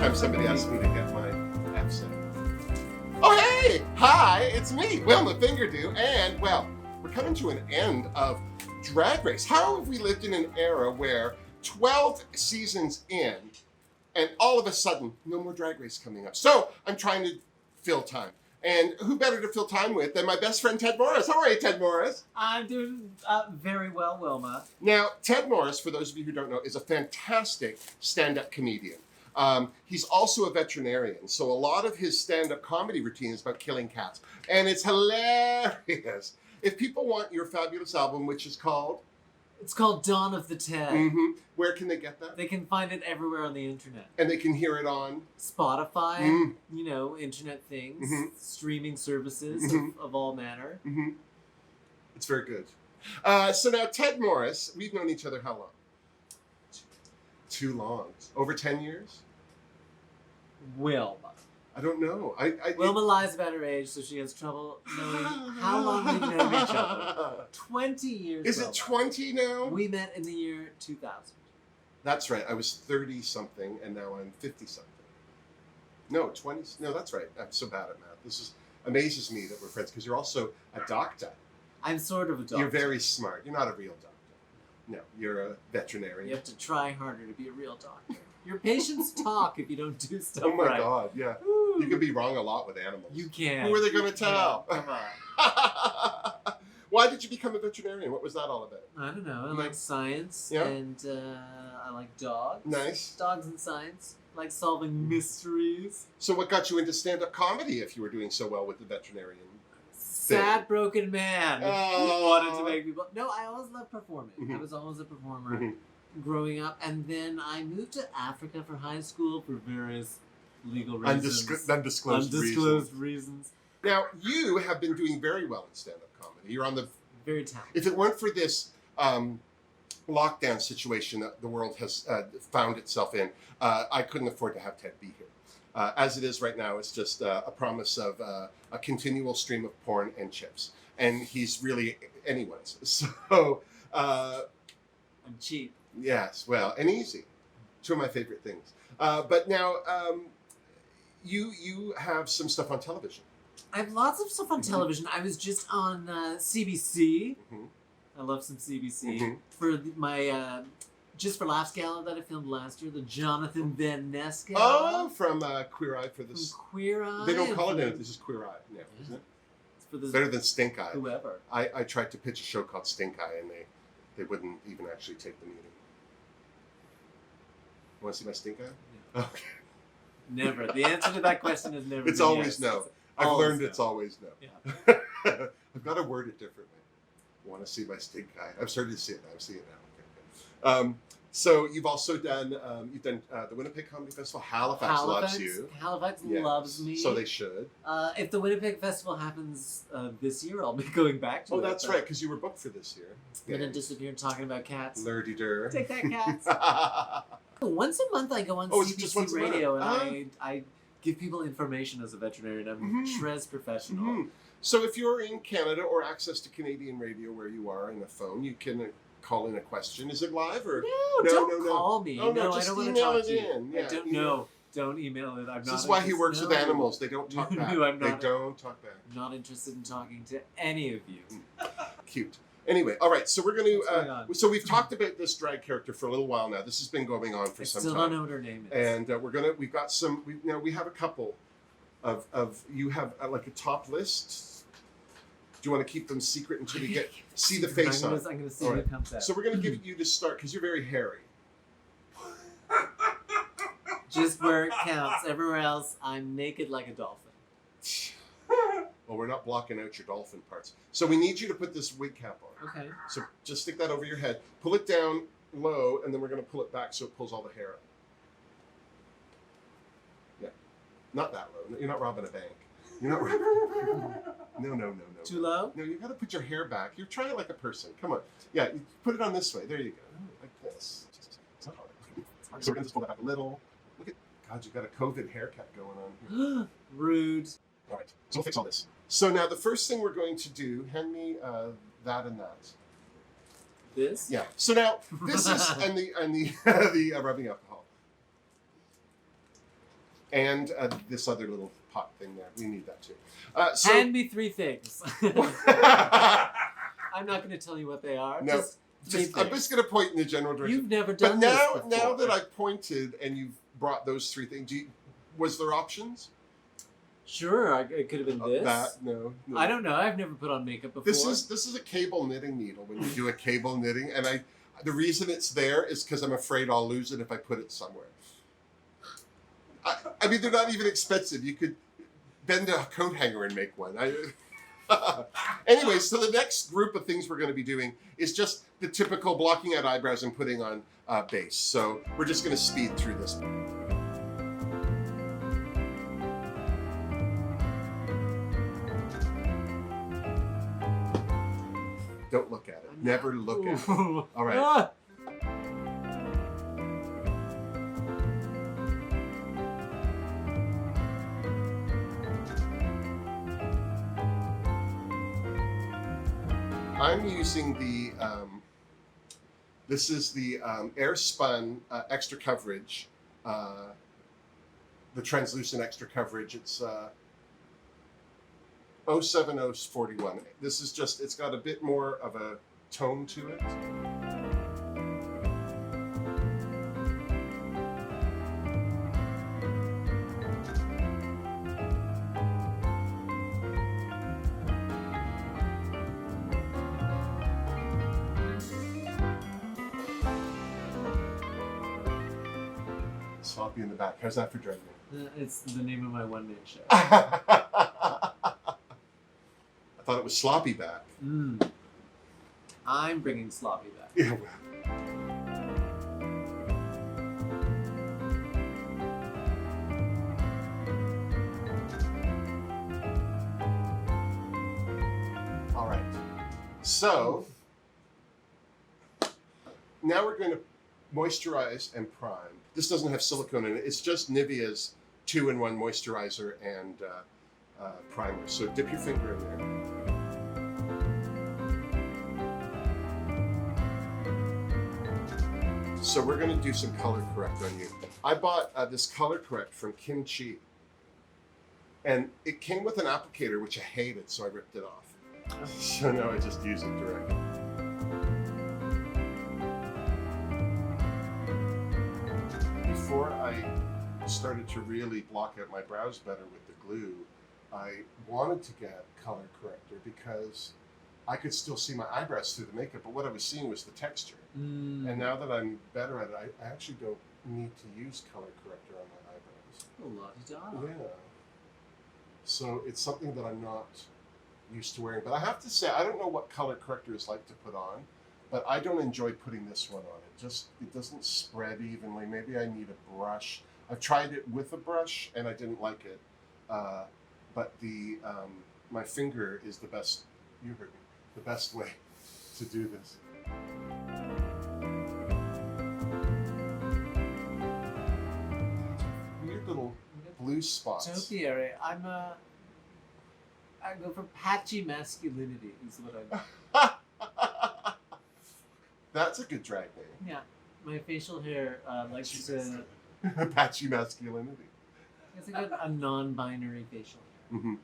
time somebody asks me to get my F's in. Oh, hey! Hi, it's me, Wilma Fingerdoo, and, well, we're coming to an end of Drag Race. How have we lived in an era where 12 seasons in, and all of a sudden, no more Drag Race coming up? So, I'm trying to fill time. And who better to fill time with than my best friend, Ted Morris. How are you, Ted Morris? I'm doing very well, Wilma. Now, Ted Morris, for those of you who don't know, is a fantastic stand-up comedian. He's also a veterinarian, so a lot of his stand-up comedy routine is about killing cats. And it's hilarious. If people want your fabulous album, which is called? It's called Dawn of the Ted. Mm-hmm. Where can they get that? They can find it everywhere on the internet. And they can hear it on? Spotify, internet things, streaming services of all manner. Mm-hmm. It's very good. So now, Ted Morris, we've known each other how long? Too long. Over 10 years? Wilma. I don't know. Wilma lies about her age, so she has trouble knowing how long we've known each other. 20 years. Is it 20 now? We met in the year 2000. That's right. I was 30-something, and now I'm 50-something. No, 20. No, that's right. I'm so bad at math. This amazes me that we're friends, because you're also a doctor. I'm sort of a doctor. You're very smart. You're not a real doctor. No, you're a veterinarian. You have to try harder to be a real doctor. Your patients talk if you don't do stuff right. Oh my right. God, yeah. Ooh. You can be wrong a lot with animals. You can. Who are they going to tell? Yeah, come on. Why did you become a veterinarian? What was that all about? I don't know. I like science, Yeah. and I like dogs. Nice. Dogs and science. I like solving mysteries. So what got you into stand-up comedy if you were doing so well with the veterinarian? Sad, broken man who Oh. wanted to make people... No, I always loved performing. Mm-hmm. I was always a performer growing up. And then I moved to Africa for high school for various legal reasons. Undisclosed reasons. Now, you have been doing very well in stand-up comedy. You're on the... Very talented. If it weren't for this lockdown situation that the world has found itself in, I couldn't afford to have Ted be here. As it is right now, it's just a promise of a continual stream of porn and chips. And he's really anyone's. So... I'm cheap. Yes, well, and easy. Two of my favorite things. But now, you have some stuff on television. I have lots of stuff on television. I was just on CBC. I love some CBC. For my Just for Laughs gala that I filmed last year, the Jonathan Van Ness gala. Oh, from Queer Eye for this. From Queer Eye. They don't call it that. This is Queer Eye now, isn't it? It's for the better than Stink Eye. Whoever. I tried to pitch a show called Stink Eye, and they wouldn't even actually take the meeting. You want to see my stink eye? Yeah. Okay. Never. The answer to that question is never. It's always yes. No. I've learned no. It's always no. Yeah. I've got to word it differently. Want to see my stink eye? I'm starting to see it now. I'm seeing it now. Okay. So you've also done the Winnipeg Comedy Festival. Halifax loves you. Halifax loves me. So they should. If the Winnipeg Festival happens this year, I'll be going back to it. Oh, that's right, because you were booked for this year. I'm going to disappear talking about cats. Lurdy-dur. Take that, cats. Once a month I go on CBC Radio and I give people information as a veterinarian. I'm Trez professional. So if you're in Canada or access to Canadian radio where you are in a phone, you can call in a question. Is it live or no? Don't call me. Oh, no, just I don't want to email talk it to you. in. Yeah, don't email it. I'm this is why he works with animals. They don't talk back. They don't talk back. I'm not interested in talking to any of you. Cute. Anyway, all right. So we're going to. So we've talked about this drag character for a little while now. This has been going on for some time. I still don't know what her name is. And we've got some. We have a couple of. You have like a top list. Do you want to keep them secret until we see the face on? I'm going to see what comes out. So we're going to give you to start because you're very hairy. Just where it counts. Everywhere else, I'm naked like a dolphin. Well, we're not blocking out your dolphin parts. So we need you to put this wig cap on. Okay. So just stick that over your head. Pull it down low, and then we're going to pull it back so it pulls all the hair out. Yeah. Not that low. You're not robbing a bank. You're not robbing... No. Too low? No, you got to put your hair back. You're trying it like a person. Come on. Yeah, you put it on this way. There you go. Like this. It's not hard. So we're going to just pull that back a little. Look at... God, you got a COVID haircut going on here. Rude. All right. So we'll fix all this. So now the first thing we're going to do, hand me that and that. This? Yeah. So now this is and the rubbing alcohol. And this other little pot thing there. We need that too. Hand me 3 things. I'm not going to tell you what they are. No, I'm just going to point in the general direction. You've never done this before. But now that I've pointed and you've brought those 3 things, was there options? Sure, it could have been this. No. I don't know. I've never put on makeup before. This is a cable knitting needle when you do a cable knitting, and the reason it's there is because I'm afraid I'll lose it if I put it somewhere. I mean, they're not even expensive. You could bend a coat hanger and make one. Anyway, so the next group of things we're going to be doing is just the typical blocking out eyebrows and putting on base. So we're just going to speed through this. Don't look at it. Never look at it. All right. Ah! I'm using the, this is the Air Spun Extra Coverage, the translucent extra coverage. It's 07041. This is just, it's got a bit more of a tone to it. Sloppy in the back. How's that for driving? It's the name of my one-man show. I thought it was Sloppy back. I'm bringing Sloppy back. Yeah, well. All right. So now we're going to moisturize and prime. This doesn't have silicone in it. It's just Nivea's 2-in-1 moisturizer and primer. So dip your finger in there. So we're going to do some color correct on you. I bought this color correct from Kimchi. And it came with an applicator, which I hated, so I ripped it off. So now I just use it directly. Before I started to really block out my brows better with the glue, I wanted to get color corrector because I could still see my eyebrows through the makeup, but what I was seeing was the texture. And now that I'm better at it, I actually don't need to use color corrector on my eyebrows. La-di-da. Yeah. So it's something that I'm not used to wearing. But I have to say, I don't know what color corrector is like to put on, but I don't enjoy putting this one on. It doesn't spread evenly. Maybe I need a brush. I've tried it with a brush and I didn't like it. But the my finger is the best, you heard me, the best way to do this. Weird little blue spots. Topiary. I go for patchy masculinity is what I That's a good drag name. Yeah. My facial hair likes to... Patchy masculinity. It's a non-binary facial hair. Mm-hmm.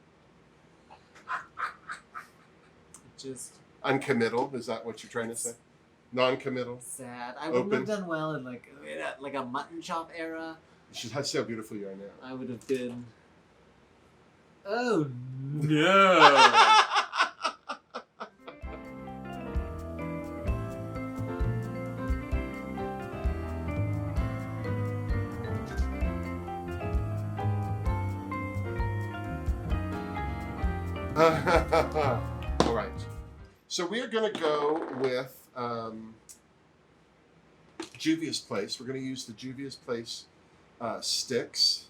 Just... Uncommittal, is that what you're trying to say? Non-committal? Sad. I wouldn't have done well in like a mutton chop era. You should see how beautiful you are now. I would have been... Oh, no! All right. So we are going to go with Juvia's Place. We're going to use the Juvia's Place sticks.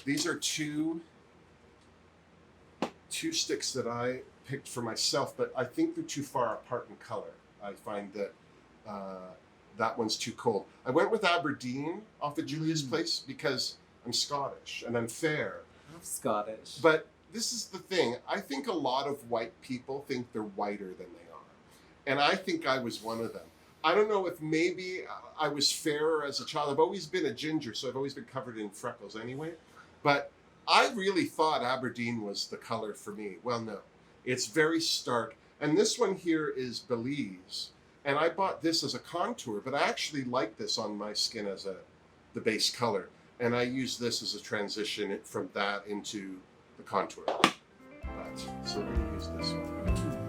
These are two sticks that I picked for myself, but I think they're too far apart in color. I find that that one's too cold. I went with Aberdeen off of Juvia's Place because I'm Scottish and I'm fair. I'm Scottish. But this is the thing. I think a lot of white people think they're whiter than they are. And I think I was one of them. I don't know if maybe I was fairer as a child. I've always been a ginger, so I've always been covered in freckles anyway. But I really thought Aberdeen was the color for me. Well, no. It's very stark. And this one here is Belize. And I bought this as a contour, but I actually like this on my skin as the base color. And I use this as a transition from that into the contour. But, so we're going to use this one.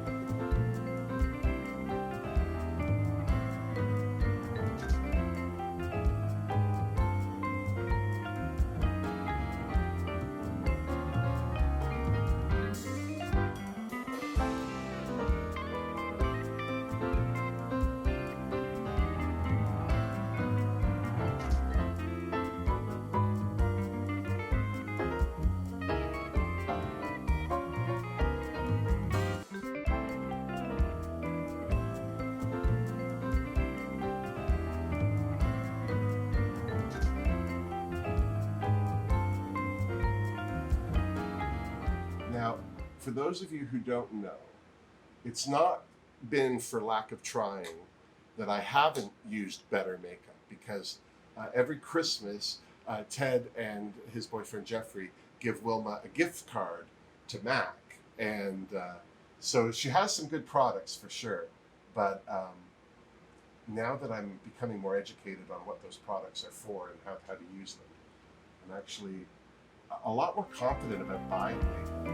Now, for those of you who don't know, it's not been for lack of trying that I haven't used better makeup, because every Christmas, Ted and his boyfriend Jeffrey give Wilma a gift card to MAC. And so she has some good products for sure. But now that I'm becoming more educated on what those products are for and how to use them, I'm actually a lot more confident about buying makeup.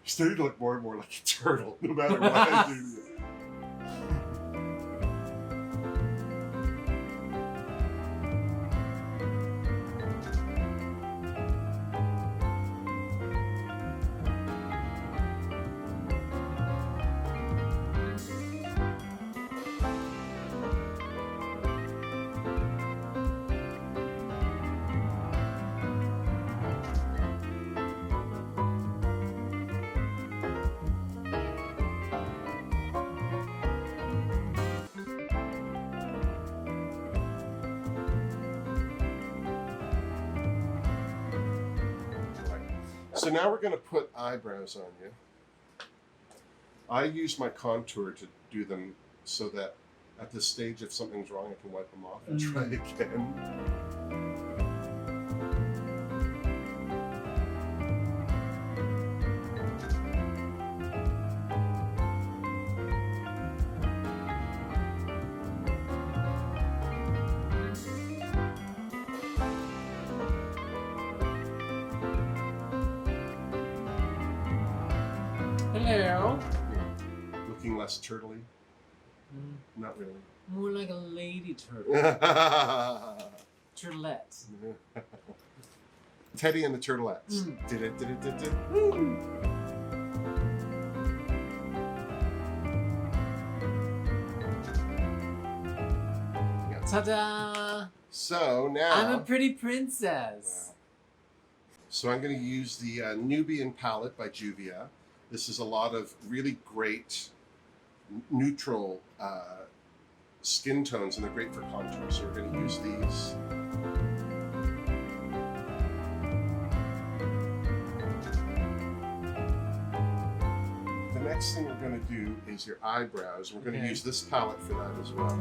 Starting to look more and more like a turtle, no matter what I do. So now we're going to put eyebrows on you. I use my contour to do them so that at this stage, if something's wrong, I can wipe them off and try again. Hello. Looking less turtly? Not really. More like a lady turtle. Turtlettes. Teddy and the Turtlettes. Did it. Yeah. Ta-da! So now... I'm a pretty princess. Wow. So I'm going to use the Nubian palette by Juvia. This is a lot of really great neutral skin tones, and they're great for contour. So we're going to use these. The next thing we're going to do is your eyebrows. We're going to use this palette for that as well.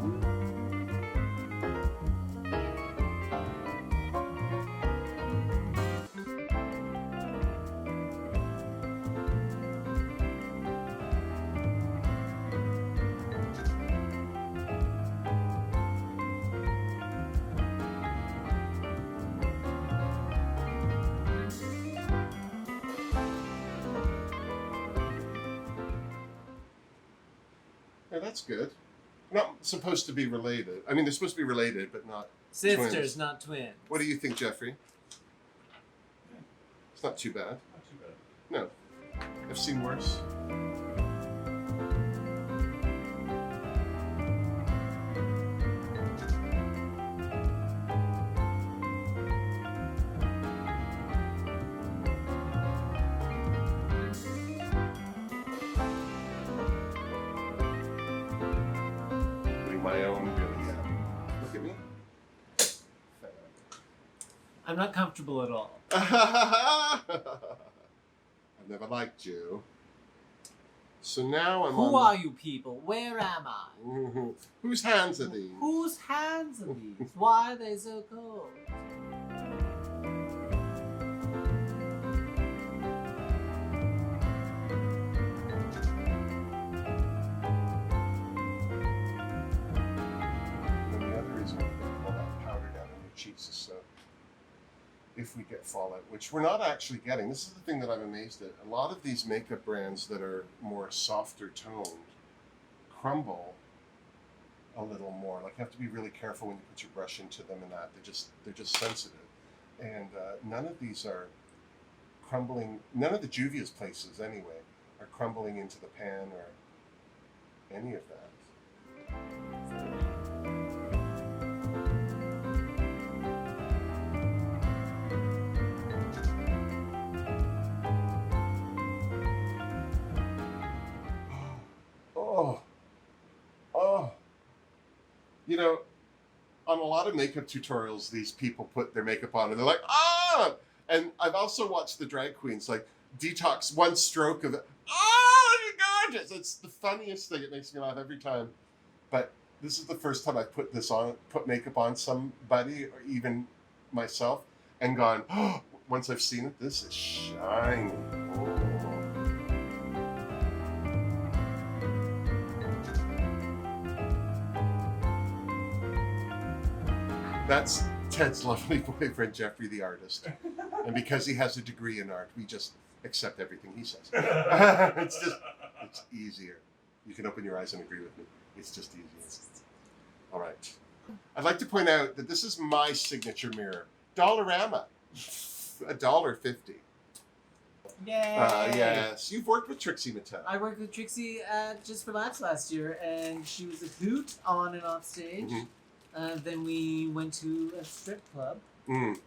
Yeah, that's good. Not supposed to be related. I mean, they're supposed to be related, but not Sisters, twins. not twins. What do you think, Jeffrey? Yeah. It's not too bad. Not too bad. No. I've seen worse. I'm not comfortable at all. I've never liked you. So now I'm Who are you people? Where am I? Mhm. Whose hands are these? Whose hands are these? Why are they so cold? And the other reason we put all that powder down on your cheeks is so if we get fallout, which we're not actually getting. This is the thing that I'm amazed at. A lot of these makeup brands that are more softer toned crumble a little more. Like you have to be really careful when you put your brush into them and that. They're just sensitive. And none of these are crumbling. None of the Juvia's places anyway are crumbling into the pan or any of that. Oh. You know, on a lot of makeup tutorials, these people put their makeup on and they're like, ah! And I've also watched the drag queens like detox one stroke of it. Oh, you're gorgeous! It's the funniest thing. It makes me laugh every time. But this is the first time I've put makeup on somebody or even myself and gone, oh, once I've seen it, this is shiny. Oh. That's Ted's lovely boyfriend, Jeffrey the artist. And because he has a degree in art, we just accept everything he says. It's easier. You can open your eyes and agree with me. It's just easier. All right. I'd like to point out that this is my signature mirror. Dollarama. $1.50. Yay! Yes. You've worked with Trixie Mattel. I worked with Trixie at Just for Laughs last year, and she was a hoot on and off stage. Mm-hmm. Then we went to a strip club.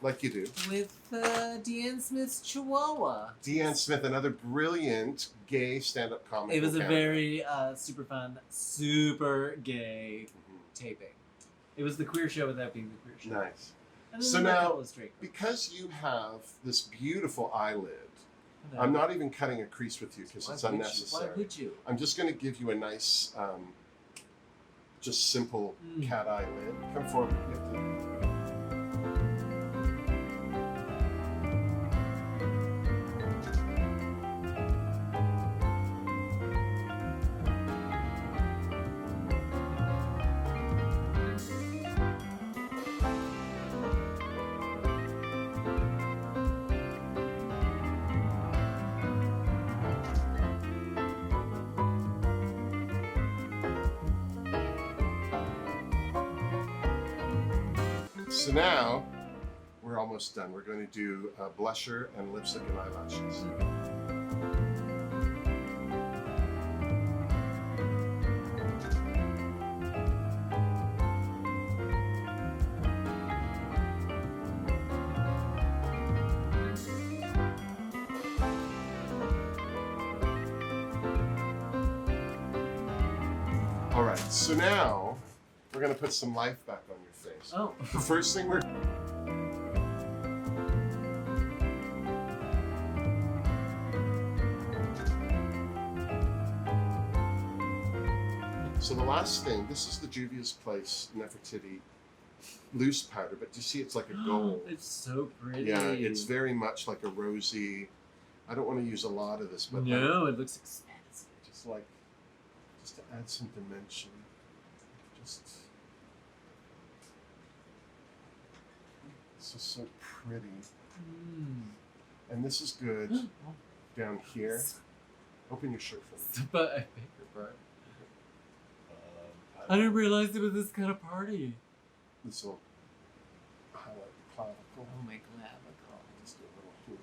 Like you do. With Deanne Smith's Chihuahua. Deanne Smith, another brilliant gay stand-up comic. It was a very super fun, super gay taping. It was the queer show without being the queer show. Nice. And So now, because you have this beautiful eyelid, I'm not even cutting a crease with you because it's unnecessary. Why would you? I'm just going to give you a nice, just simple cat eye lid. Come forward. You have to... So now, we're almost done. We're going to do blusher and lipstick and eyelashes. All right, so now we're going to put some life back on your face. Oh. The first thing we're... So the last thing, this is the Juvia's Place Nefertiti loose powder, but you see it's like a gold. It's so pretty. Yeah, it's very much like a rosy... I don't want to use a lot of this, but... No, it looks expensive. Just to add some dimension. This is so pretty. And this is good down here. Open your shirt for me. But I beg your pardon. I didn't realize it was this kind of party. This will highlight the clavicle. Oh, my clavicle. Just do a little here.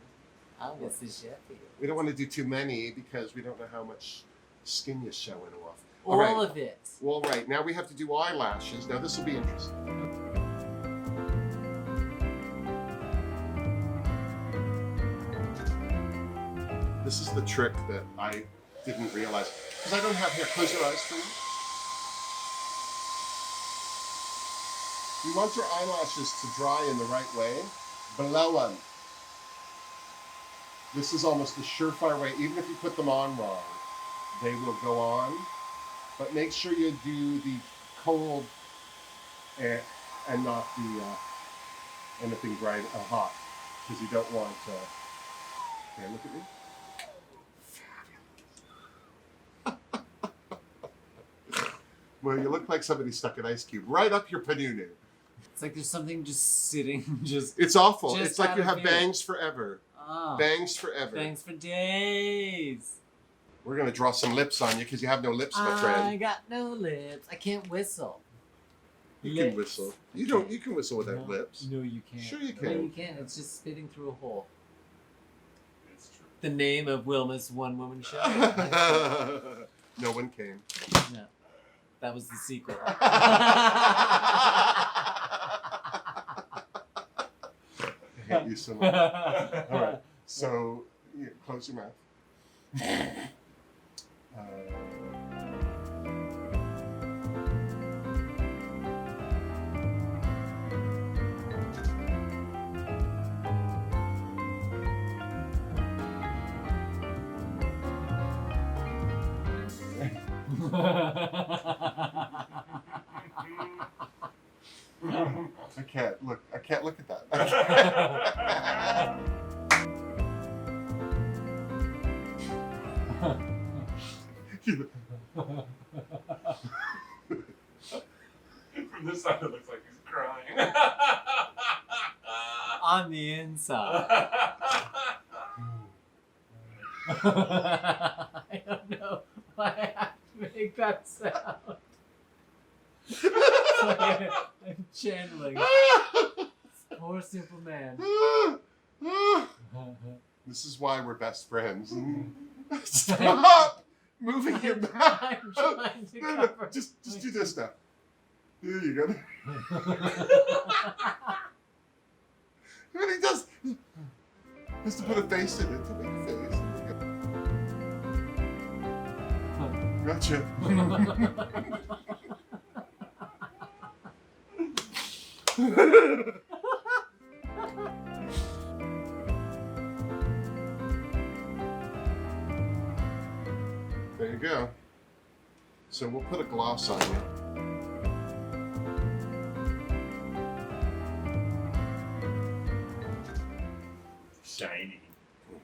I'll miss the chef here. We don't want to do too many because we don't know how much skin you're showing off. All of it. All right, now we have to do eyelashes. Now this will be interesting. This is the trick that I didn't realize. Because I don't have hair. Close your eyes for me. You want your eyelashes to dry in the right way. Below them. This is almost a surefire way. Even if you put them on wrong, they will go on. But make sure you do the cold and not the anything bright hot, because you don't want. Okay, look at me. Well, you look like somebody stuck an ice cube right up your panunu. It's like there's something just sitting, just. It's awful. Just It's like you out of have here. bangs forever. Oh, Bangs forever. thanks for days. We're gonna draw some lips on you because you have no lips, my I friend. got no lips. I can't whistle. You can whistle. You don't. You can whistle without No, lips. No, you can't. Sure you No, can. you can't. It's just spitting through a hole. It's true. The name of Wilma's one-woman show. No one came. No, that was the sequel. I hate you so much. All right. So, close your mouth. I can't look. I can't look at that. From this side, it looks like he's crying. On the inside. I don't know why I have to make that sound. It's like I'm channeling. Poor simple man. This is why we're best friends. Stop moving your mouth. I'm trying to No, no, cover. just do this now. There you go. What he does, he has to put a face in it to make a face. There you go. Gotcha. There you go. So we'll put a gloss on you. Shiny.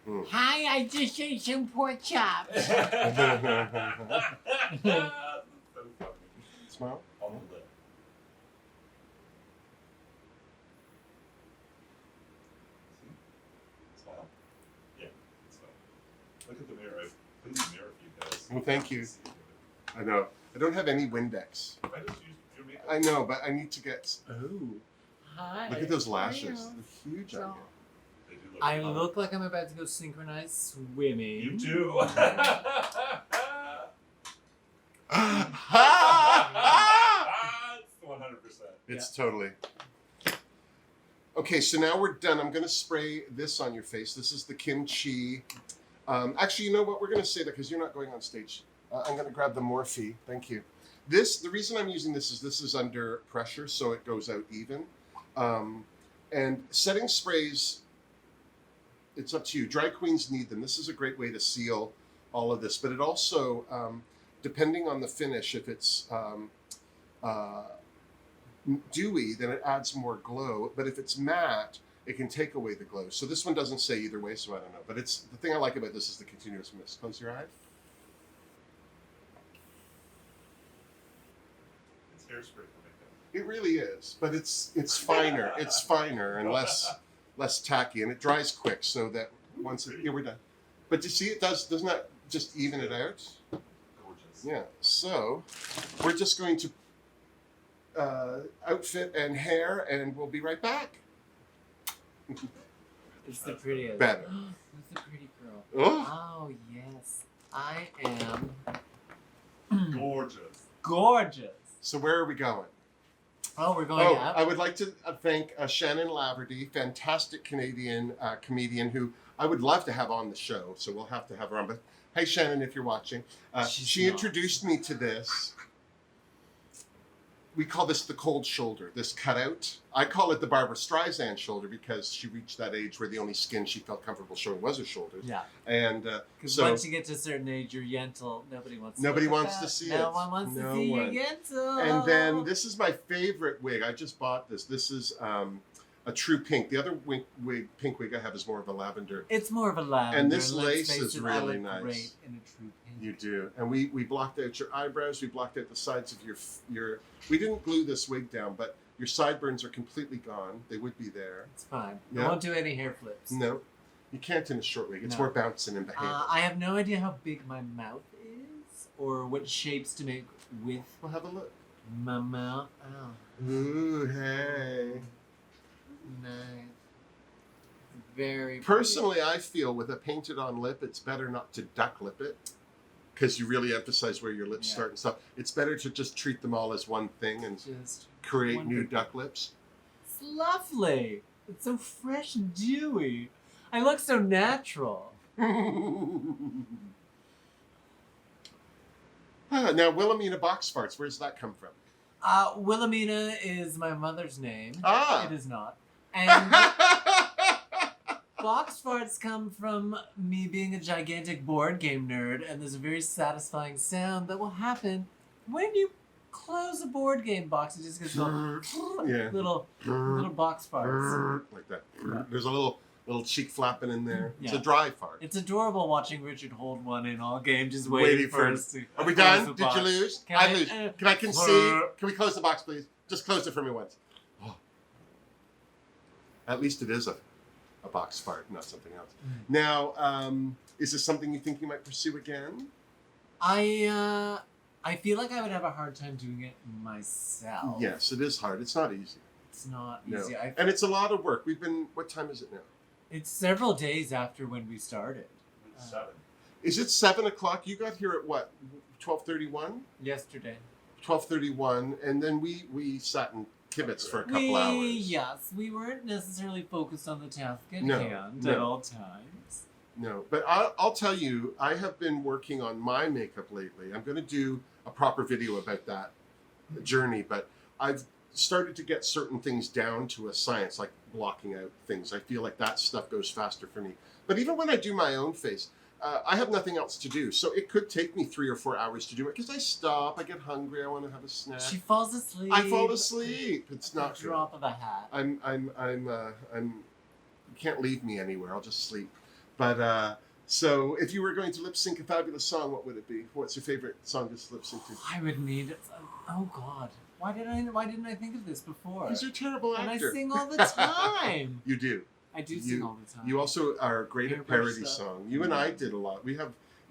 Mhm. Hi, I just ate some pork chops. So funny. Smile. On the lip. See? Smile. Yeah. Smile. Look at the mirror. I put in the mirror for you guys. Well, thank you. I know. I don't have any Windex. I just used your makeup. I know, but I need to get. Oh. Hi. Look at those lashes. Hi. They're huge on you. They do look I fun. look like I'm about to go synchronized swimming. You do. It's 100%. It's totally. Okay, so now we're done. I'm going to spray this on your face. This is the kimchi. Actually, you know what? We're going to say that because you're not going on stage. I'm going to grab the Morphe. Thank you. The reason I'm using this is under pressure, so it goes out even. And setting sprays, it's up to you. Dry queens need them. This is a great way to seal all of this. But it also, depending on the finish, if it's dewy, then it adds more glow. But if it's matte, it can take away the glow. So this one doesn't say either way, so I don't know. But it's the thing I like about this is the continuous mist. Close your eye. It's hairspray for makeup. It really is, but it's finer. It's finer and less tacky, and it dries quick. So that once it, here we're done. But you see, it doesn't that just even it out? Gorgeous. Yeah. So we're just going to outfit and hair, and we'll be right back. It's the prettiest. Better. Who's the pretty girl? Oh. Oh, yes. I am Gorgeous. gorgeous. So where are we going? Oh, we're going Oh, up. I would like to thank Shannon Laverty, fantastic Canadian comedian who I would love to have on the show. So we'll have to have her on. But hey, Shannon, if you're watching, She's she not. introduced me to this. we call this the cold shoulder, this cutout. I call it the Barbara Streisand shoulder because she reached that age where the only skin she felt comfortable showing was her shoulders. Yeah. And Because so once you get to a certain age, your yentl, nobody wants to nobody look at wants to that. see No it. one wants No to see one. your yentl. And then this is my favorite wig. I just bought this. This is a true pink. The other pink wig I have is more of a lavender. It's more of a lavender. And this Let's lace face is it, really I look nice. Great in a true pink. You do. And we blocked out your eyebrows. We blocked out the sides of your. We didn't glue this wig down, but your sideburns are completely gone. They would be there. It's fine. Yeah. I won't do any hair flips. No, you can't in a short wig. It's No. more bouncing and behaving. I have no idea how big my mouth is or what shapes to make with Well, have a look. my mouth. Oh, Ooh, hey. nice. Very Personally, I feel with a painted on lip, it's better not to duck lip it because you really emphasize where your lips Yeah. start and stuff. It's better to just treat them all as one thing and just create new wonderful. duck lips. It's lovely. It's so fresh and dewy. I look so natural. Now, Wilhelmina Boxfarts, where's that come from? Wilhelmina is my mother's name. Ah. It is not. And box farts come from me being a gigantic board game nerd, and there's a very satisfying sound that will happen when you close a board game box. It just gets Yeah. little box farts. Like that. Yeah. There's a little cheek flapping in there. It's a Yeah. dry fart. It's adorable watching Richard hold one in all game, just Waiting waiting for for it. us to. Are we close done? the Did box. you lose? Can I I- lose. Can I concede? Can we close the box, please? Just close it for me once. Oh. At least it is a box fart, not something else. Now, is this something you think you might pursue again? I feel like I would have a hard time doing it myself. Yes, it is hard. It's not easy. It's not No. easy. And it's a lot of work. What time is it now? It's several days after when we started. It's 7. Is it 7 o'clock? You got here at what? 12:31? Yesterday. 12:31, and then we sat in kibitz for a couple hours. Yes, we weren't necessarily focused on the task at No, hand no. at all times. No, but I'll tell you, I have been working on my makeup lately. I'm going to do a proper video about that journey, but I've started to get certain things down to a science, like blocking out things. I feel like that stuff goes faster for me. But even when I do my own face, I have nothing else to do. So it could take me 3 or 4 hours to do it because I stop, I get hungry, I want to have a snack. She falls asleep. I fall asleep. It's At the not good. drop of a hat. You can't leave me anywhere. I'll just sleep. But so if you were going to lip sync a fabulous song, what would it be? What's your favorite song to lip sync to? I would need. Oh God! Why didn't I think of this before? Because you're a terrible And I actor. sing all the time. You do. I do sing all the time. You also are great at Airbrush parody stuff. song. You and I did a lot.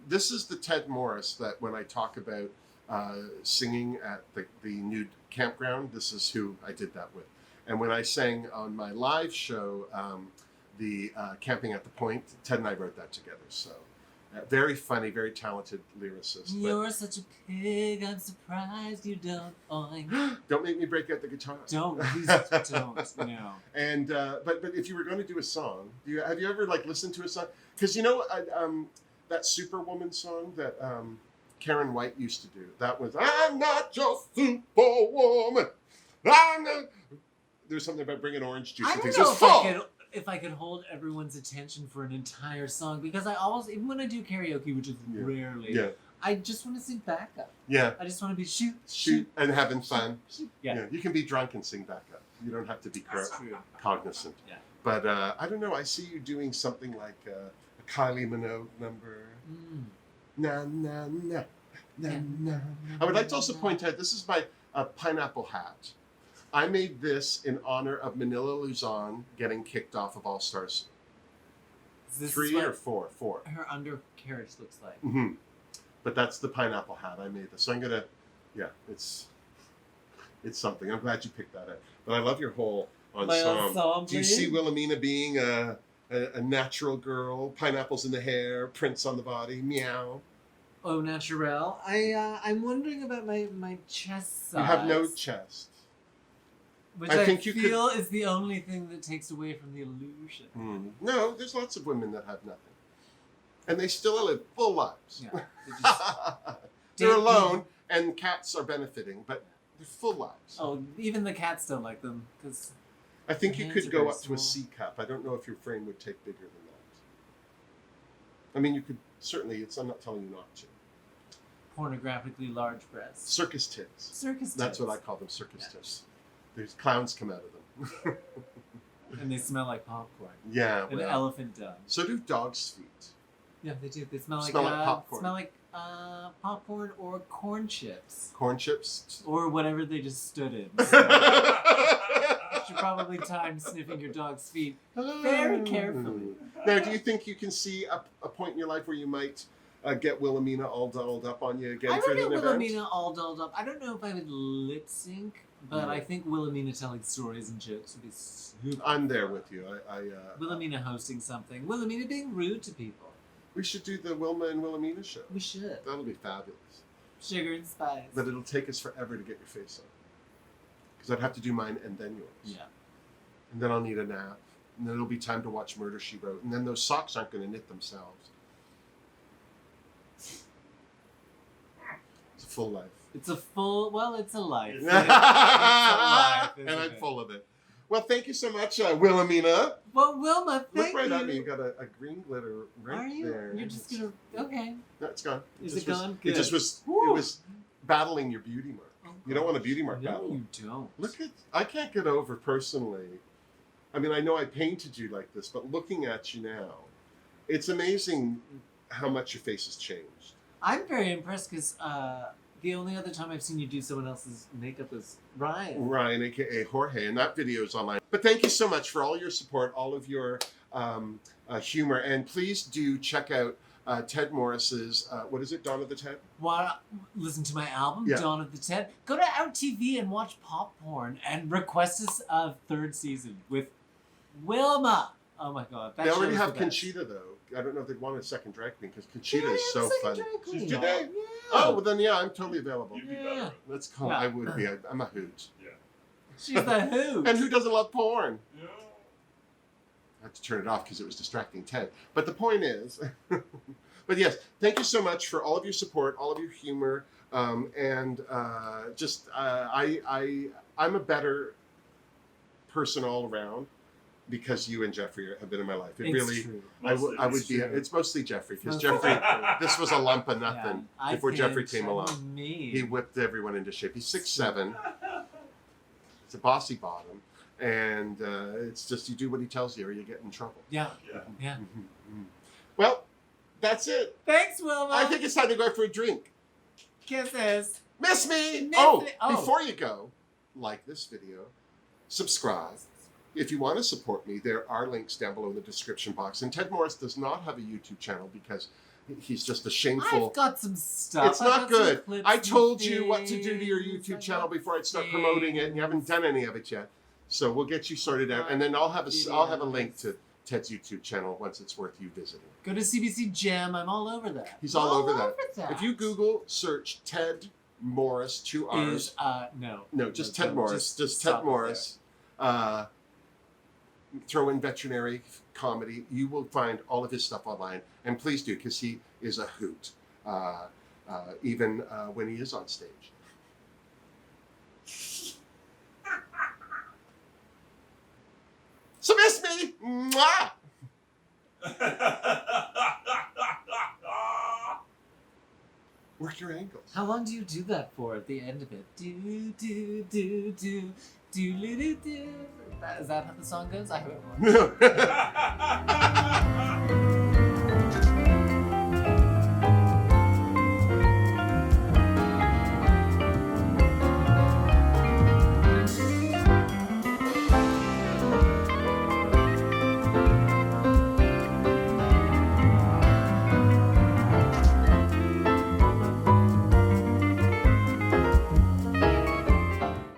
This is the Ted Morris that when I talk about singing at the nude campground, this is who I did that with. And when I sang on my live show, the Camping at the Point, Ted and I wrote that together. So very funny, very talented lyricist. But You're such a pig. I'm surprised you don't oink. don't make me break out the guitar. Don't, please don't. No. And but if you were going to do a song, have you ever listened to a song? Because that Superwoman song that Karen White used to do. That was I'm not your Superwoman. There's something about bringing orange juice I and don't things. know It's full. if I could hold everyone's attention for an entire song because I always, even when I do karaoke, which is rarely, Yeah, I just want to sing backup. yeah. I just want to be Shoot and having fun. shoot. Yeah, You can be drunk and sing backup. You don't have to be that's true. cognizant. Yeah. But I don't know. I see you doing something like a Kylie Minogue number. Na na na na na. I would like to also point out this is my pineapple hat. I made this in honor of Manila Luzon getting kicked off of All Stars. This 3 is what or 4? 4. her undercarriage looks like. Mm-hmm. But that's the pineapple hat. I made this. So I'm gonna, it's something. I'm glad you picked that up. But I love your whole ensemble. Do you see Wilhelmina being a natural girl? Pineapples in the hair, prints on the body, meow. Oh, naturel. I'm wondering about my chest size. You have no chest. Which I I think you could- feel is the only thing that takes away from the illusion. No, there's lots of women that have nothing. And they still live full lives. Yeah. They just They're date alone, and cats are benefiting, but They're full lives. Oh, even the cats don't like them because I think you hands could are go very up to a small. C cup. I don't know if your frame would take bigger than that. I mean, you could certainly. I'm not telling you not to. pornographically large breasts. Circus tits. Circus That's tits. what I call them. Circus Yeah. tits. There's clowns come out of them. And they smell like popcorn. Yeah. An well. elephant dung. So do dogs' feet. Yeah, they do. They smell like popcorn. Smell like popcorn or corn chips Corn chips. or whatever they just stood in. You should probably time sniffing your dog's feet very carefully. Now, do you think you can see a point in your life where you might get Wilhelmina all dolled up on you again I for would an get event? Wilhelmina all dolled up. I don't know if I would lip sync, but Yeah. I think Wilhelmina telling stories and jokes would be super. I'm there with you. Wilhelmina hosting something. Wilhelmina being rude to people. We should do the Wilma and Wilhelmina show. We should. That'll be fabulous. Sugar and spice. But it'll take us forever to get your face on. Because I'd have to do mine and then yours. Yeah. And then I'll need a nap. And then it'll be time to watch Murder, She Wrote. And then those socks aren't going to knit themselves. It's a full life. It's a full. Well, it's a life. It's It's a life, And isn't I'm it? full of it. Well, thank you so much, Wilhelmina. Well, Wilma, Look thank right you. at me. You got a green glitter right Are you? there. You're just gonna. Okay. No, it's gone. Is just it gone? Was, Good. it just was. Woo. It was battling your beauty mark. Oh, You don't want a gosh. beauty mark No, battle. you don't. Look at. I can't get over personally. I mean, I know I painted you like this, but looking at you now, it's amazing how much your face has changed. I'm very impressed because the only other time I've seen you do someone else's makeup was Ryan. Ryan, aka Jorge, and that video is online. But thank you so much for all your support, all of your humor, and please do check out Ted Morris's. What is it, Dawn of the Ted? Listen to my album, Yeah. Dawn of the Ted. Go to OutTV and watch Pop Porn and request us a third season with Wilma. Oh my God. That They already show's have the best. Conchita though. I don't know if they'd want a second drag queen because Conchita Yeah, is yeah, so second fun. drag queen. Do they? Yeah. Oh, well then yeah, I'm totally available. You'd be Yeah. better. Let's call. Yeah. I would be. I'm a hoot. Yeah. She's the hoot. And who doesn't love porn? Yeah. I had to turn it off because it was distracting Ted. But the point is, but yes, thank you so much for all of your support, all of your humor, and I'm a better person all around because you and Jeffrey have been in my life. It It's really, true. I would be. true. It's mostly Jeffrey because Mostly Jeffrey. This was a lump of nothing Yeah, before I Jeffrey think came along. Me. He whipped everyone into shape. He's 6'7". It's a bossy bottom, and it's just you do what he tells you or you get in trouble. Yeah. Yeah. Yeah. Well, that's it. Thanks, Wilma. I think it's time to go for a drink. Kisses. Miss me! Miss Oh, me- oh. before you go, like this video, subscribe. If you want to support me, there are links down below in the description box. And Ted Morris does not have a YouTube channel because he's just a shameful. I've got some stuff. It's I've not got some good. clips I and told you what to do to your things. YouTube I've channel got before I'd start promoting it, and you haven't done any of it yet. So we'll get you sorted out, and then I'll have a link to Ted's YouTube channel once it's worth you visiting. Go to CBC Gem. I'm all over that. He's all over that. that. If you Google search Ted Morris, 2 R's. Is no. No, just No, Ted Morris. Just stop Ted it Morris. Throw in veterinary comedy. You will find all of his stuff online. And please do, because he is a hoot, even when he is on stage. So miss me! Mwah! Work your angles. How long do you do that for at the end of it? Do do do do do do do do. Is that how the song goes? I haven't. No.